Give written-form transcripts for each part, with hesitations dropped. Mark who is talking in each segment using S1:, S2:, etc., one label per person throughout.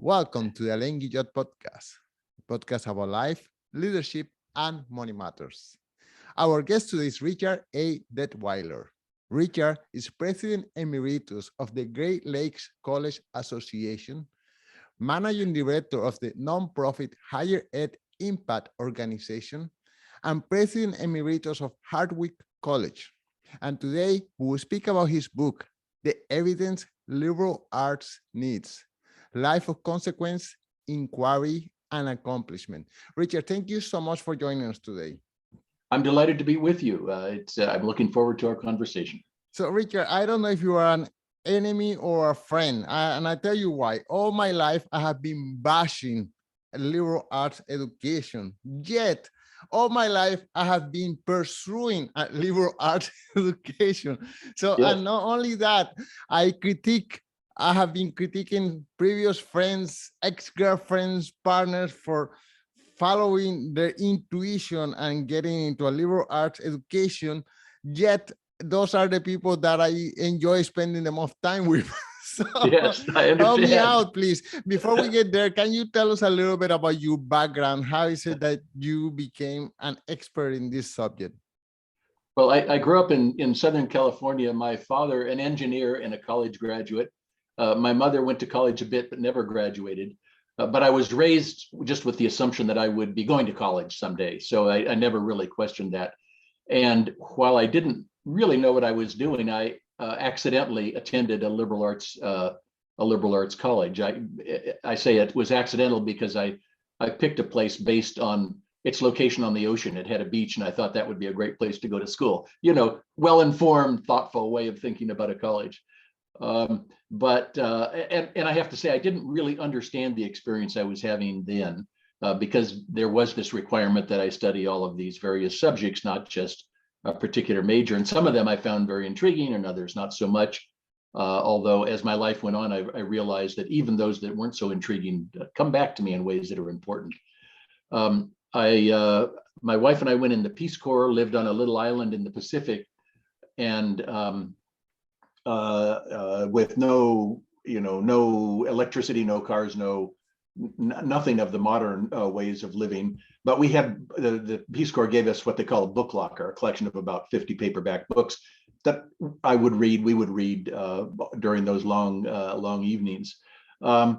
S1: Welcome to the Alain Guillot podcast, a podcast about life, leadership, and money matters. Our guest today is Richard A. Detweiler. Richard is President Emeritus of the Great Lakes College Association, Managing Director of the nonprofit Higher Ed Impact Organization, and President Emeritus of Hardwick College. And today we will speak about his book, The Evidence Liberal Arts Needs, Life of Consequence, Inquiry, and Accomplishment. Richard, thank you so much for joining us today.
S2: I'm delighted to be with you. I'm looking forward to our conversation.
S1: So, Richard, I don't know if you are an enemy or a friend, and I tell you why. All my life, I have been bashing liberal arts education, yet all my life, I have been pursuing a liberal arts education. So,
S2: Yes.
S1: and not only that, I have been critiquing previous friends, ex-girlfriends, partners for following their intuition and getting into a liberal arts education, yet those are the people that I enjoy spending the most time with. So
S2: Yes, I
S1: help me
S2: understand.
S1: out, please. Before we get there, can you tell us a little bit about your background? How is it that you became an expert in this subject?
S2: Well, I grew up in Southern California. My father, an engineer and a college graduate. My mother went to college a bit, but never graduated. But I was raised just with the assumption that I would be going to college someday. So I never really questioned that. And while I didn't really know what I was doing, I accidentally attended a liberal arts college. I say it was accidental because I picked a place based on its location on the ocean. It had a beach, and I thought that would be a great place to go to school. You know, well-informed, thoughtful way of thinking about a college. But I have to say, I didn't really understand the experience I was having then, because there was this requirement that I study all of these various subjects, not just a particular major. And some of them I found very intriguing, and others not so much. Although as my life went on, I realized that even those that weren't so intriguing come back to me in ways that are important. My wife and I went in the Peace Corps, lived on a little island in the Pacific, and with no electricity, no cars, nothing of the modern ways of living. But we had the Peace Corps gave us what they call a book locker, a collection of about 50 paperback books that we would read during those long evenings. I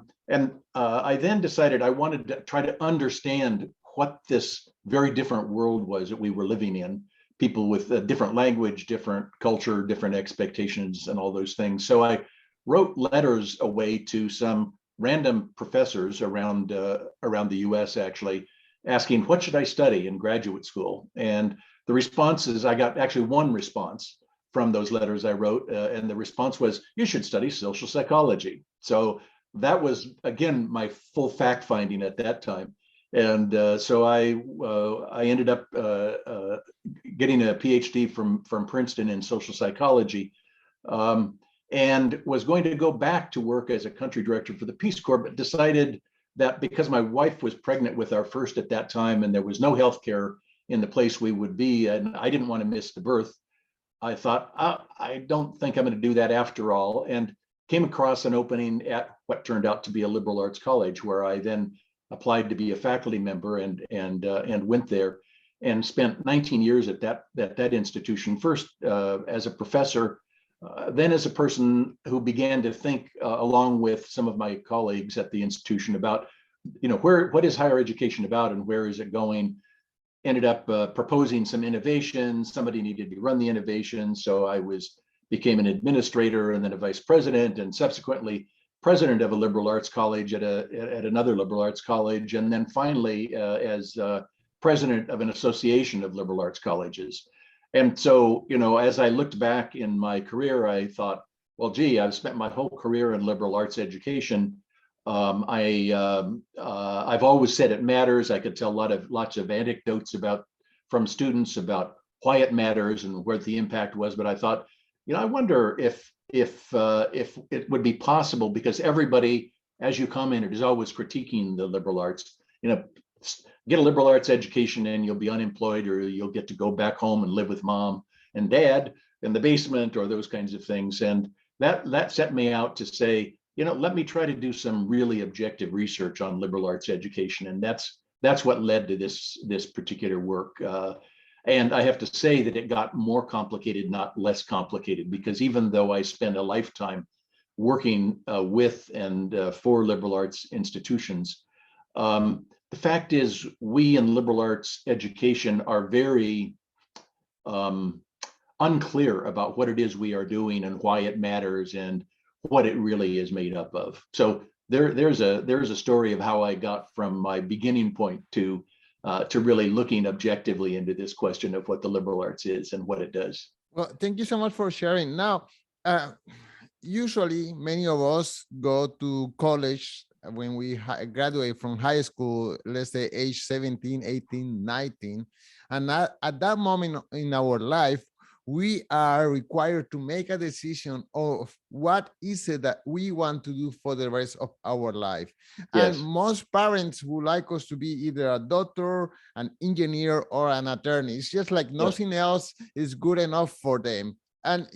S2: then decided I wanted to try to understand what this very different world was that we were living in. People with a different language, different culture, different expectations, and all those things. So I wrote letters away to some random professors around the U.S. actually, asking what should I study in graduate school. And the responses, I got actually one response from those letters I wrote, and the response was, "You should study social psychology." So that was again my full fact finding at that time. And so I ended up getting a PhD from Princeton in social psychology, and was going to go back to work as a country director for the Peace Corps, but decided that because my wife was pregnant with our first at that time, and there was no health care in the place we would be, and I didn't want to miss the birth, I thought, I don't think I'm going to do that after all, and came across an opening at what turned out to be a liberal arts college, where I then applied to be a faculty member and went there and spent 19 years at that institution, first as a professor, then as a person who began to think along with some of my colleagues at the institution about, what is higher education about and where is it going. Ended up proposing some innovations. Somebody needed to run the innovation, so I became an administrator and then a vice president, and subsequently president of a liberal arts college at another liberal arts college, and then finally as president of an association of liberal arts colleges. And so, as I looked back in my career, I thought, well, gee, I've spent my whole career in liberal arts education. I've always said it matters. I could tell lots of anecdotes from students about why it matters and where the impact was. But I thought, I wonder if it would be possible, because everybody, as you commented, is always critiquing the liberal arts. Get a liberal arts education and you'll be unemployed, or you'll get to go back home and live with mom and dad in the basement, or those kinds of things. And that set me out to say, let me try to do some really objective research on liberal arts education. And that's what led to this particular work. And I have to say that it got more complicated, not less complicated, because even though I spent a lifetime working with and for liberal arts institutions, the fact is we in liberal arts education are very unclear about what it is we are doing and why it matters and what it really is made up of. So there's a story of how I got from my beginning point to really looking objectively into this question of what the liberal arts is and what it does.
S1: Well, thank you so much for sharing. Now, usually many of us go to college when we graduate from high school, let's say age 17, 18, 19. And at that moment in our life, we are required to make a decision of what is it that we want to do for the rest of our life.
S2: Yes.
S1: And most parents would like us to be either a doctor, an engineer, or an attorney. It's just like nothing else is good enough for them. And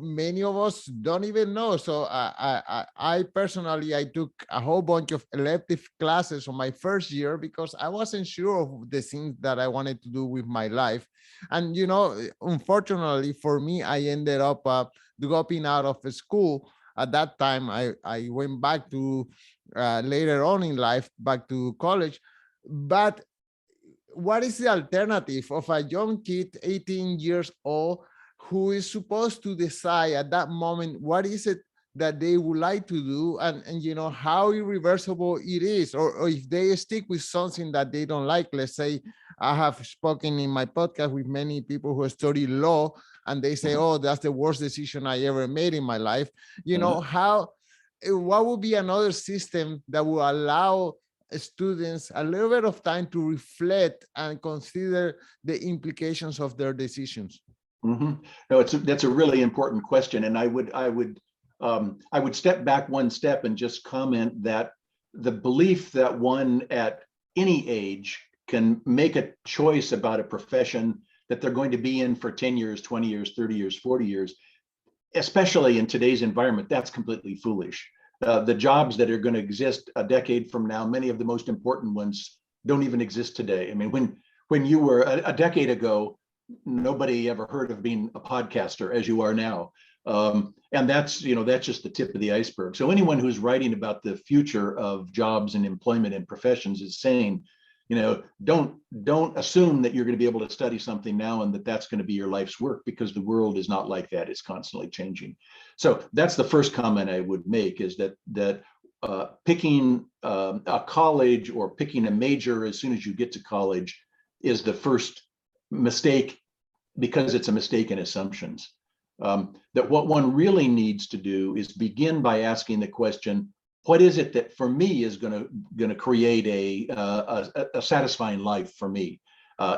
S1: many of us don't even know. So I personally, I took a whole bunch of elective classes on my first year because I wasn't sure of the things that I wanted to do with my life. And unfortunately for me, I ended up dropping out of school. At that time, I went back to later on in life, back to college. But what is the alternative of a young kid, 18 years old, who is supposed to decide at that moment what is it that they would like to do, and how irreversible it is, or if they stick with something that they don't like. Let's say I have spoken in my podcast with many people who study law, and they say, oh, that's the worst decision I ever made in my life. What would be another system that will allow students a little bit of time to reflect and consider the implications of their decisions?
S2: Mm-hmm. No, that's a really important question, and I would step back one step and just comment that the belief that one at any age can make a choice about a profession that they're going to be in for 10 years, 20 years, 30 years, 40 years, especially in today's environment, that's completely foolish. The jobs that are going to exist a decade from now, many of the most important ones don't even exist today. I mean, when you were a decade ago, nobody ever heard of being a podcaster as you are now. And that's just the tip of the iceberg. So anyone who's writing about the future of jobs and employment and professions is saying, don't assume that you're going to be able to study something now and that's going to be your life's work, because the world is not like that. It's constantly changing. So that's the first comment I would make, is that picking a college or picking a major as soon as you get to college is the first mistake, because it's a mistake in assumptions. That what one really needs to do is begin by asking the question, what is it that for me is going to create a satisfying life for me?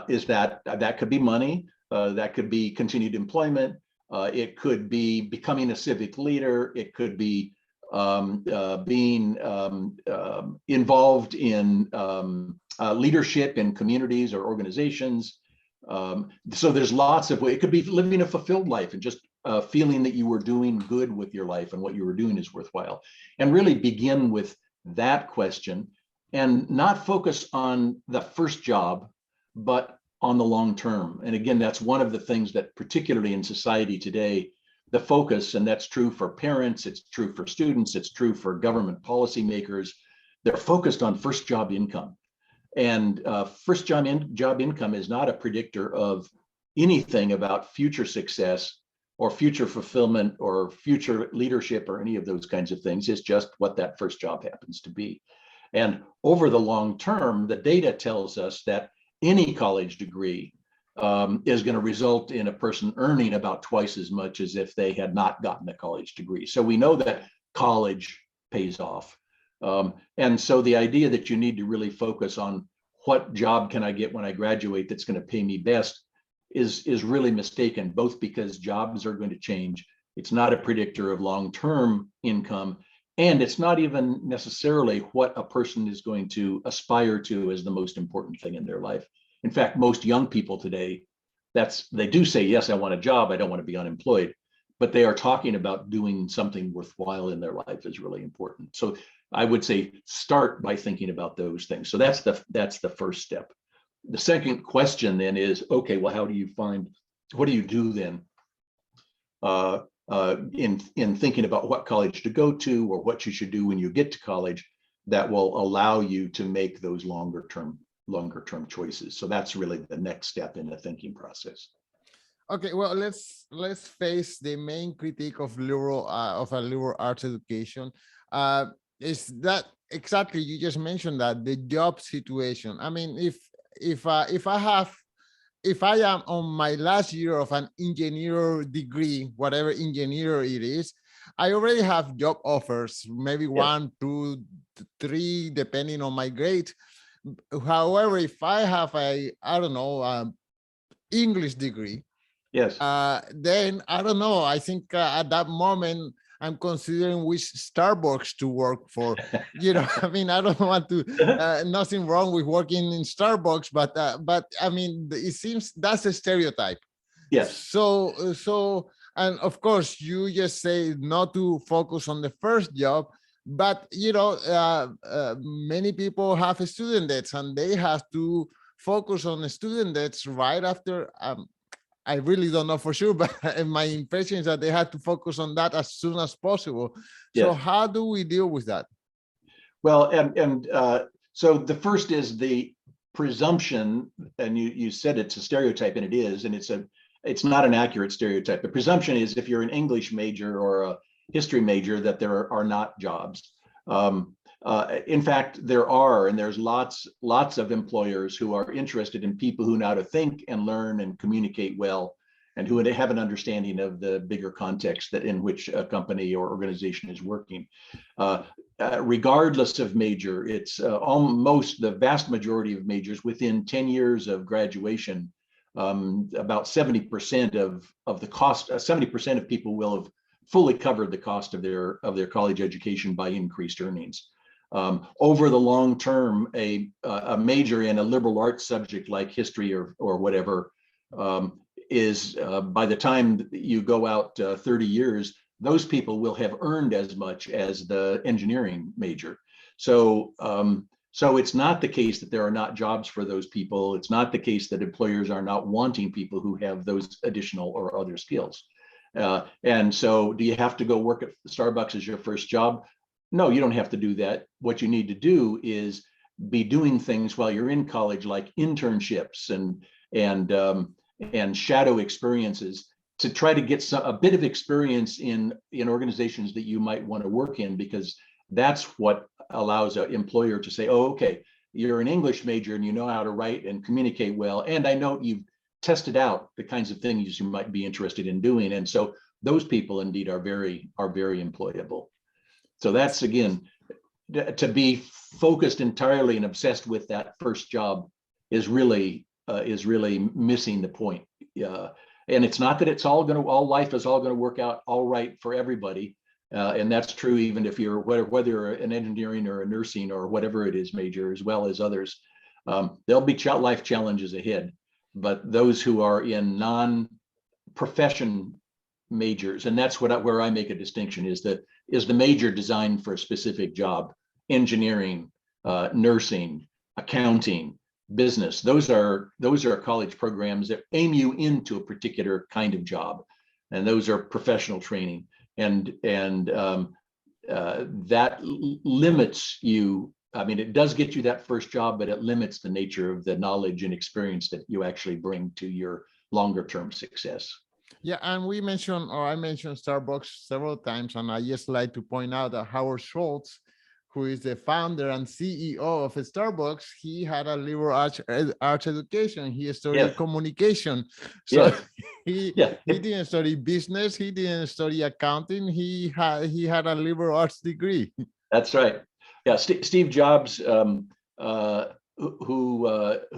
S2: Is that could be money, that could be continued employment, it could be becoming a civic leader, it could be being involved in leadership in communities or organizations. So there's lots of ways. It could be living a fulfilled life and just feeling that you were doing good with your life and what you were doing is worthwhile. And really begin with that question and not focus on the first job, but on the long term. And again, that's one of the things that particularly in society today, the focus, and that's true for parents, it's true for students, it's true for government policymakers, they're focused on first job income. And first job income is not a predictor of anything about future success or future fulfillment or future leadership or any of those kinds of things. It's just what that first job happens to be. And over the long term, the data tells us that any college degree is going to result in a person earning about twice as much as if they had not gotten a college degree. So we know that college pays off. And so the idea that you need to really focus on what job can I get when I graduate that's going to pay me best is really mistaken, both because jobs are going to change. It's not a predictor of long-term income, and it's not even necessarily what a person is going to aspire to as the most important thing in their life. In fact, most young people today, they do say, yes, I want a job, I don't want to be unemployed. but they are talking about doing something worthwhile in their life is really important. So I would say start by thinking about those things. So that's the first step. The second question then is, okay, well, what do you do then in thinking about what college to go to or what you should do when you get to college that will allow you to make those longer term choices. So that's really the next step in the thinking process.
S1: Okay, well, let's face the main critique of a liberal arts education. Is that exactly, you just mentioned that the job situation. I mean, if I am on my last year of an engineer degree, whatever engineer it is, I already have job offers, maybe
S2: Yes.
S1: 1, 2, 3, depending on my grade. However, if I have I don't know, English degree,
S2: Yes.
S1: then I don't know. I think at that moment I'm considering which Starbucks to work for. I mean, I don't want to. Nothing wrong with working in Starbucks, but I mean, it seems that's a stereotype.
S2: Yes.
S1: So, and of course, you just say not to focus on the first job, but many people have student debts, and they have to focus on the student debts right after. I really don't know for sure, but my impression is that they had to focus on that as soon as possible. So
S2: Yes.
S1: how do we deal with that?
S2: Well, so the first is the presumption, and you said it's a stereotype, and it is, and it's not an accurate stereotype. The presumption is if you're an English major or a history major that there are not jobs. In fact, there's lots of employers who are interested in people who know how to think and learn and communicate well, and who have an understanding of the bigger context in which a company or organization is working. Regardless of major, it's almost the vast majority of majors within 10 years of graduation. About 70% of the cost, 70% of people will have fully covered the cost of their college education by increased earnings. Over the long term, a major in a liberal arts subject like history or whatever is by the time you go out 30 years, those people will have earned as much as the engineering major. So it's not the case that there are not jobs for those people. It's not the case that employers are not wanting people who have those additional or other skills. And so do you have to go work at Starbucks as your first job? No, you don't have to do that. What you need to do is be doing things while you're in college, like internships and shadow experiences, to try to get a bit of experience in organizations that you might want to work in, because that's what allows an employer to say, oh, okay, you're an English major and you know how to write and communicate well, and I know you've tested out the kinds of things you might be interested in doing. And so those people indeed are very employable. So that's, again, to be focused entirely and obsessed with that first job is really missing the point. And it's not that all life is all going to work out all right for everybody. And that's true even if you're whether you're an engineering or a nursing or whatever it is major, as well as others. There'll be life challenges ahead, but those who are in non-profession majors, and that's where I make a distinction, is the major designed for a specific job: engineering, nursing, accounting, business. Those are college programs that aim you into a particular kind of job, and those are professional training, and that limits you. I mean, it does get you that first job, but it limits the nature of the knowledge and experience that you actually bring to your longer term success.
S1: Yeah, and I mentioned Starbucks several times, and I just like to point out that Howard Schultz, who is the founder and CEO of Starbucks, he had a liberal arts education. He studied communication. So he didn't study business. He didn't study accounting. He had a liberal arts degree.
S2: That's right. Yeah, Steve Jobs, who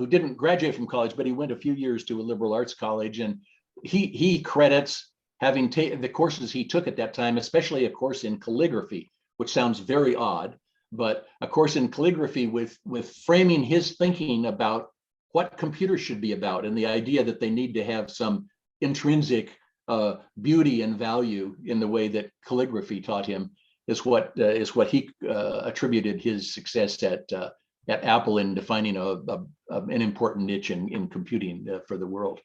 S2: didn't graduate from college, but he went a few years to a liberal arts college, and he credits having taken the courses he took at that time, especially a course in calligraphy, which sounds very odd, but a course in calligraphy with framing his thinking about what computers should be about, and the idea that they need to have some intrinsic beauty and value in the way that calligraphy taught him is what he attributed his success at Apple in defining an important niche in computing for the world.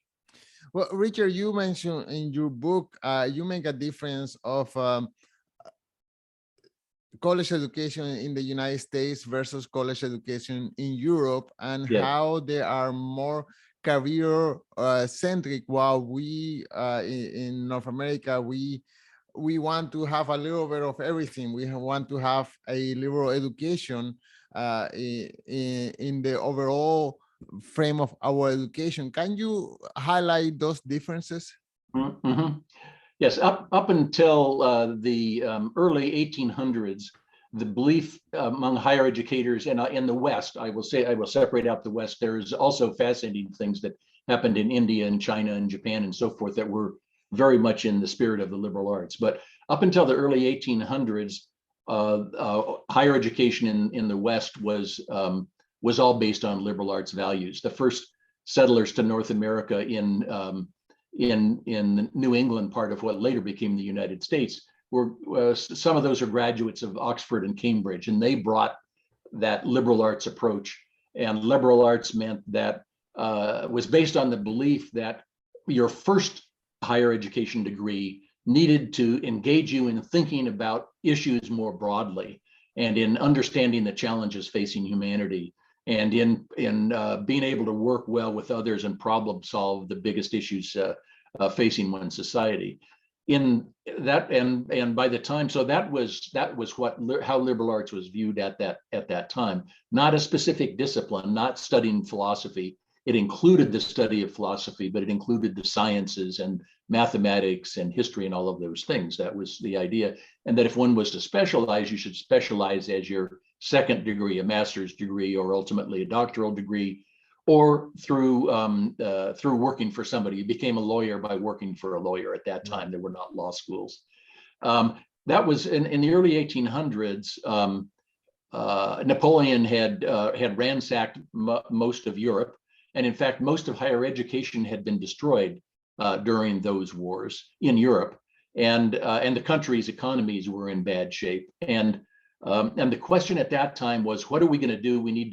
S1: Well, Richard, you mentioned in your book, you make a difference of college education in the United States versus college education in Europe, and
S2: Yes.
S1: how they are more career centric, while we in North America, we want to have a little bit of everything. We want to have a liberal education in the overall frame of our education. Can you highlight those differences?
S2: Mm-hmm. Yes, up until the early 1800s, the belief among higher educators and in the West, I will separate out the West. There's also fascinating things that happened in India and China and Japan and so forth that were very much in the spirit of the liberal arts. But up until the early 1800s, higher education in the West was all based on liberal arts values. The first settlers to North America in the New England part of what later became the United States were some of those are graduates of Oxford and Cambridge, and they brought that liberal arts approach. And liberal arts meant that was based on the belief that your first higher education degree needed to engage you in thinking about issues more broadly and in understanding the challenges facing humanity, and in being able to work well with others and problem solve the biggest issues facing one society. In that, and by the time, so that was how liberal arts was viewed at that time. Not a specific discipline, not studying philosophy. It included the study of philosophy, but it included the sciences and mathematics and history and all of those things. That was the idea. And that if one was to specialize, you should specialize as your second degree, a master's degree, or ultimately a doctoral degree, or through working for somebody. You became a lawyer by working for a lawyer. At that time, there were not law schools. That was in the early 1800s. Napoleon had ransacked most of Europe, and in fact, most of higher education had been destroyed during those wars in Europe, and the country's economies were in bad shape. And the question at that time was, what are we going to do? We need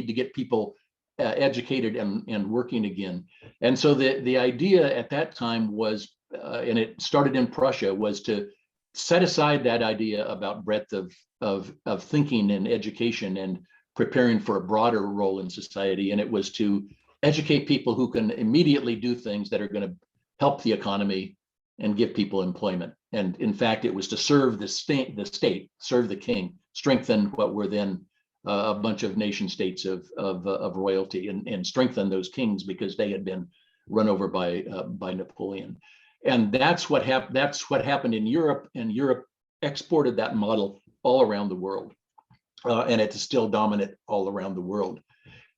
S2: to get people educated and working again. And so the idea at that time was, and it started in Prussia, was to set aside that idea about breadth of thinking and education and preparing for a broader role in society. And it was to educate people who can immediately do things that are going to help the economy and give people employment. And in fact, it was to serve the state, serve the king, strengthen what were then a bunch of nation states of royalty, and strengthen those kings because they had been run over by Napoleon. And that's what happened in Europe, and Europe exported that model all around the world, and it's still dominant all around the world.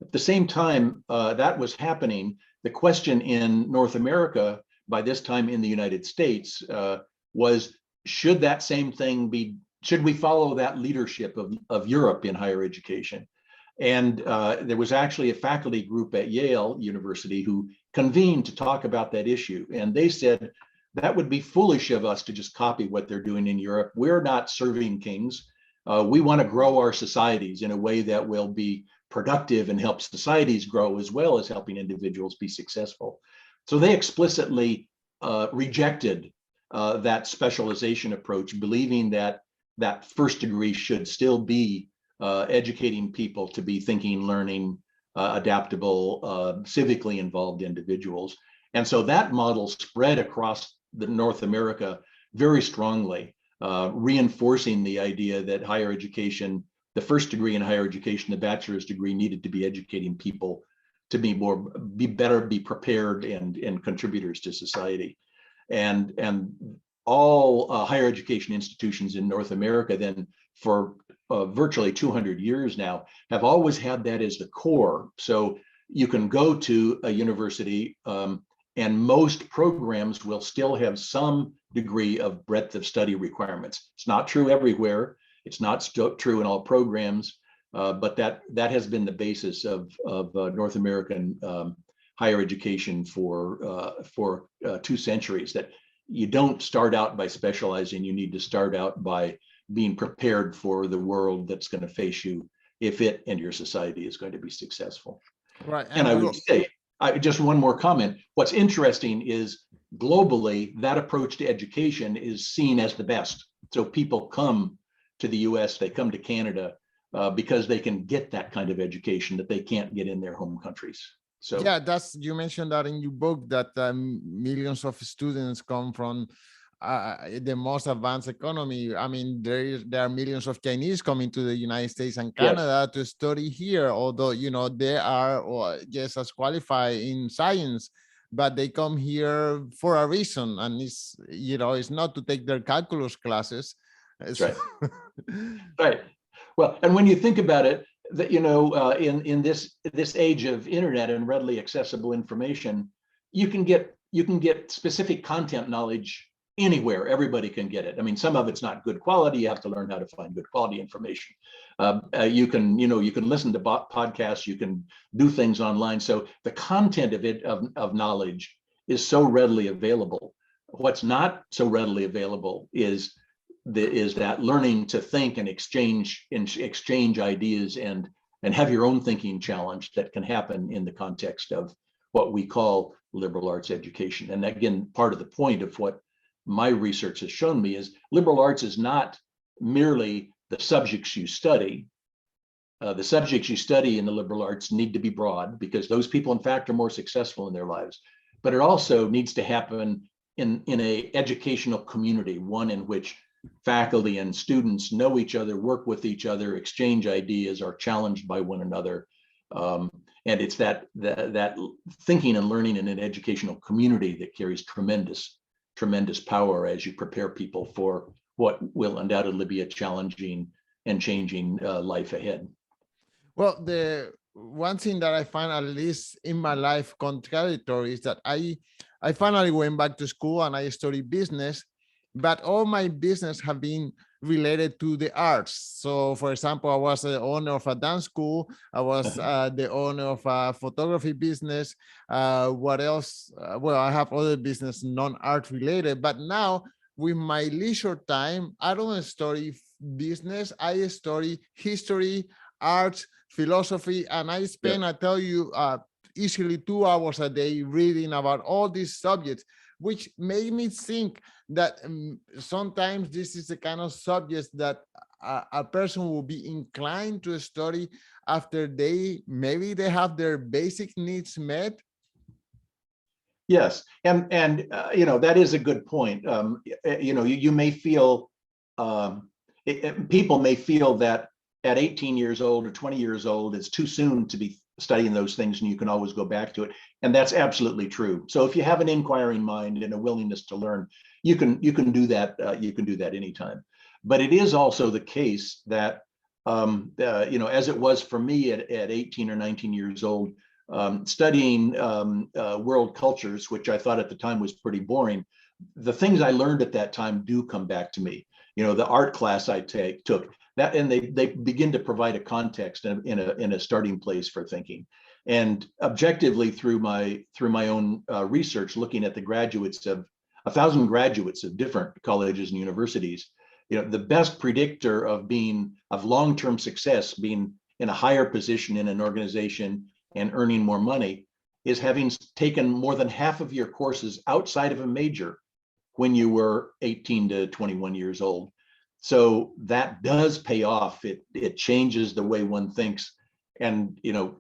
S2: At the same time that was happening, the question in North America, by this time in the United States, was, should that same thing be, should we follow that leadership of Europe in higher education? And there was actually a faculty group at Yale University who convened to talk about that issue. And they said, that would be foolish of us to just copy what they're doing in Europe. We're not serving kings. We want to grow our societies in a way that will be productive and help societies grow, as well as helping individuals be successful. So they explicitly rejected that specialization approach, believing that that first degree should still be educating people to be thinking, learning, adaptable, civically involved individuals. And so that model spread across the North America very strongly, reinforcing the idea that higher education, the first degree in higher education, the bachelor's degree, needed to be educating people to be better, be prepared and contributors to society. And all higher education institutions in North America then, for virtually 200 years now, have always had that as the core. So you can go to a university and most programs will still have some degree of breadth of study requirements. It's not true everywhere. It's not true in all programs, but that has been the basis of North American higher education for 2 centuries, that you don't start out by specializing. You need to start out by being prepared for the world that's going to face you if it and your society is going to be successful.
S1: Right.
S2: And
S1: And
S2: I
S1: you
S2: would say, just one more comment. What's interesting is globally, that approach to education is seen as the best. So people come to the US, they come to Canada because they can get that kind of education that they can't get in their home countries. So
S1: yeah, that's, you mentioned that in your book, that millions of students come from the most advanced economy. I mean, there are millions of Chinese coming to the United States and
S2: yes,
S1: Canada to study here, although, you know, they are just as qualified in science, but they come here for a reason, and it's, you know, it's not to take their calculus classes.
S2: that's
S1: So
S2: right. Right. Well, and when you think about it, that in this age of internet and readily accessible information, you can get specific content knowledge anywhere. Everybody can get it. I mean, some of it's not good quality. You have to learn how to find good quality information. You can listen to podcasts. You can do things online. So the content of knowledge is so readily available. What's not so readily available is that learning to think and exchange ideas and have your own thinking challenge that can happen in the context of what we call liberal arts education. And again, part of the point of what my research has shown me is liberal arts is not merely the subjects you study. The subjects you study in the liberal arts need to be broad, because those people, in fact, are more successful in their lives. But it also needs to happen in a educational community, one in which faculty and students know each other, work with each other, exchange ideas, are challenged by one another. And it's that thinking and learning in an educational community that carries tremendous power as you prepare people for what will undoubtedly be a challenging and changing life ahead.
S1: well, the one thing that I find, at least in my life, contradictory is that I finally went back to school and I studied business, but all my business have been related to the arts. So, for example, I was the owner of a dance school. I was the owner of a photography business. What else? Well, I have other business non-art related, but now with my leisure time, I don't study business. I study history, art, philosophy, and I spend, I tell you, easily 2 hours a day reading about all these subjects, which made me think that sometimes this is the kind of subjects that a person will be inclined to study after maybe they have their basic needs met.
S2: Yes, and that is a good point. You may feel people may feel that at 18 years old or 20 years old, it's too soon to be studying those things, and you can always go back to it. And that's absolutely true. So if you have an inquiring mind and a willingness to learn, you can do that. You can do that anytime. But it is also the case that as it was for me at 18 or 19 years old, studying world cultures, which I thought at the time was pretty boring, the things I learned at that time do come back to me. The art class I took that, and they begin to provide a context in a starting place for thinking. And objectively, through my own research, looking at the graduates of 1,000 graduates of different colleges and universities, the best predictor of long-term success, being in a higher position in an organization and earning more money, is having taken more than half of your courses outside of a major when you were 18 to 21 years old. So that does pay off. It changes the way one thinks. And it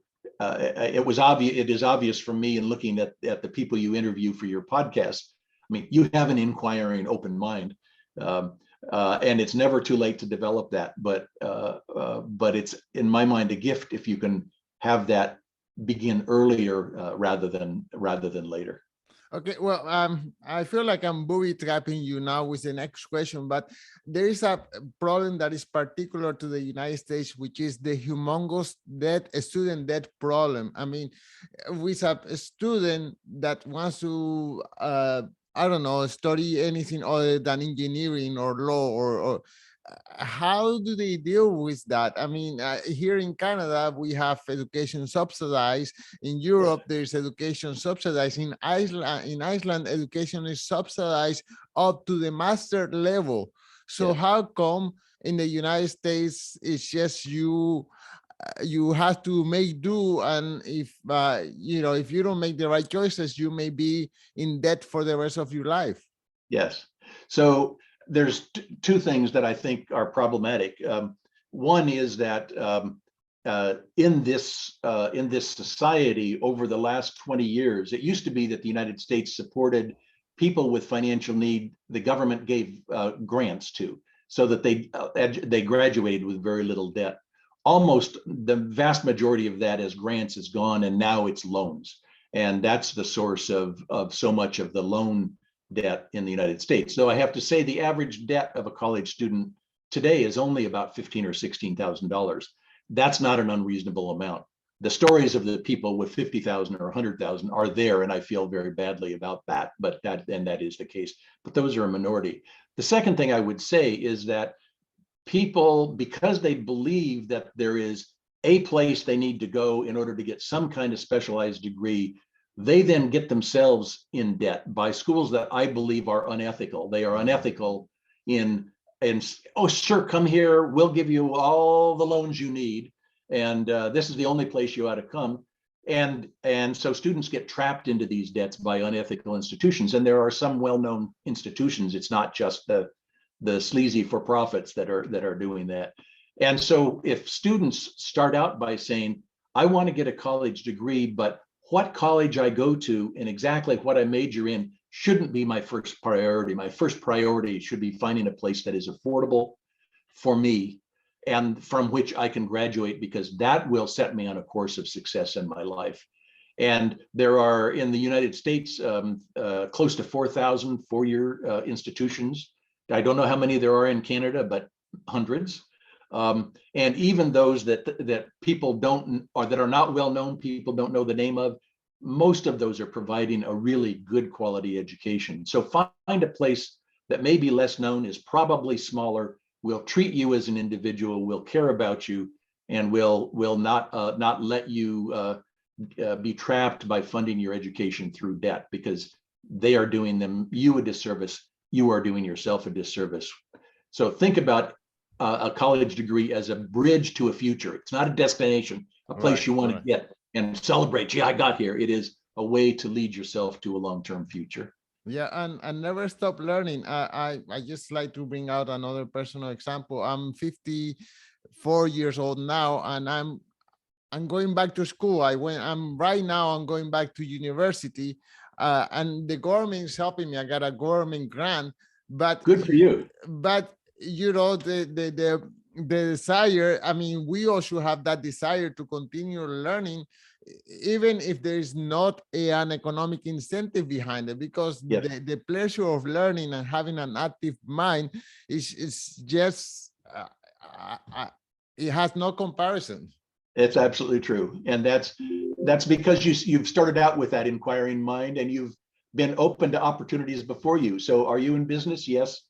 S2: is obvious for me in looking at the people you interview for your podcast. I mean, you have an inquiring, open mind, and it's never too late to develop that. But it's, in my mind, a gift if you can have that begin earlier rather than later.
S1: Okay, well, I feel like I'm booby trapping you now with the next question, but there is a problem that is particular to the United States, which is the humongous student debt problem. I mean, with a student that wants to, I don't know, study anything other than engineering or law, or how do they deal with that? I mean, here in Canada, we have education subsidized. In
S2: Yes.
S1: Europe, there's education subsidized. In Iceland, education is subsidized up to the master level. So
S2: Yes.
S1: how come in the United States, it's just you have to make do, and if if you don't make the right choices, you may be in debt for the rest of your life.
S2: Yes. So there's two things that I think are problematic. One is that in this society over the last 20 years, it used to be that the United States supported people with financial need. The government gave grants to, so that they graduated with very little debt. Almost the vast majority of that as grants is gone, and now it's loans, and that's the source of so much of the loan debt in the United States. Though I have to say the average debt of a college student today is only about $15,000 or $16,000. That's not an unreasonable amount. The stories of the people with 50,000 or 100,000 are there, and I feel very badly about that. But that is the case. But those are a minority. The second thing I would say is that people, because they believe that there is a place they need to go in order to get some kind of specialized degree, they then get themselves in debt by schools that I believe are unethical. They are unethical in oh, sure, come here, we'll give you all the loans you need, and this is the only place you ought to come. And so students get trapped into these debts by unethical institutions, and there are some well-known institutions. It's not just the sleazy for-profits that are doing that. And so if students start out by saying, I want to get a college degree, but what college I go to and exactly what I major in shouldn't be my first priority. My first priority should be finding a place that is affordable for me and from which I can graduate, because that will set me on a course of success in my life. And there are in the United States close to 4,000 four-year institutions. I don't know how many there are in Canada, but hundreds. And even those that people don't, or that are not well known, people don't know the name of, most of those are providing a really good quality education. So find a place that may be less known, is probably smaller, will treat you as an individual, will care about you, and will not let you be trapped by funding your education through debt, because they are doing you a disservice. You are doing yourself a disservice. So think about a college degree as a bridge to a future. It's not a destination, a place you want to get and celebrate. Yeah, I got here. It is a way to lead yourself to a long-term future.
S1: Yeah, and never stop learning. I just like to bring out another personal example. I'm 54 years old now, and I'm going back to school. I'm going back to university, and the government is helping me. I got a government grant, but
S2: good for you.
S1: But the desire. I mean, we also have that desire to continue learning, even if there is not an economic incentive behind it, because
S2: yes.
S1: the pleasure of learning and having an active mind is just it has no comparison.
S2: It's absolutely true. And that's because you've started out with that inquiring mind, and you've been open to opportunities before you. So are you in business? Yes.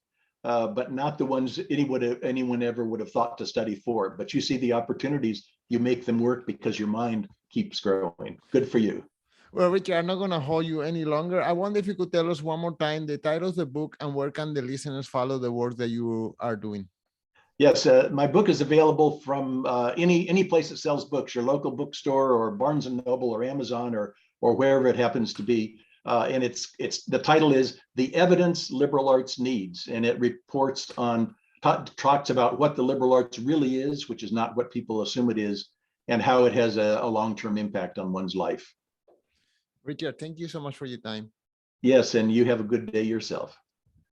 S2: But not the ones anyone ever would have thought to study for. But you see the opportunities, you make them work because your mind keeps growing. Good for you.
S1: Well, Richard, I'm not going to hold you any longer. I wonder if you could tell us one more time the title of the book and where can the listeners follow the work that you are doing?
S2: Yes, my book is available from any place that sells books, your local bookstore or Barnes and Noble or Amazon or wherever it happens to be. And it's the title is The Evidence Liberal Arts Needs, and it reports on talks about what the liberal arts really is, which is not what people assume it is, and how it has a long-term impact on one's life.
S1: Richard, thank you so much for your time.
S2: Yes, and you have a good day yourself.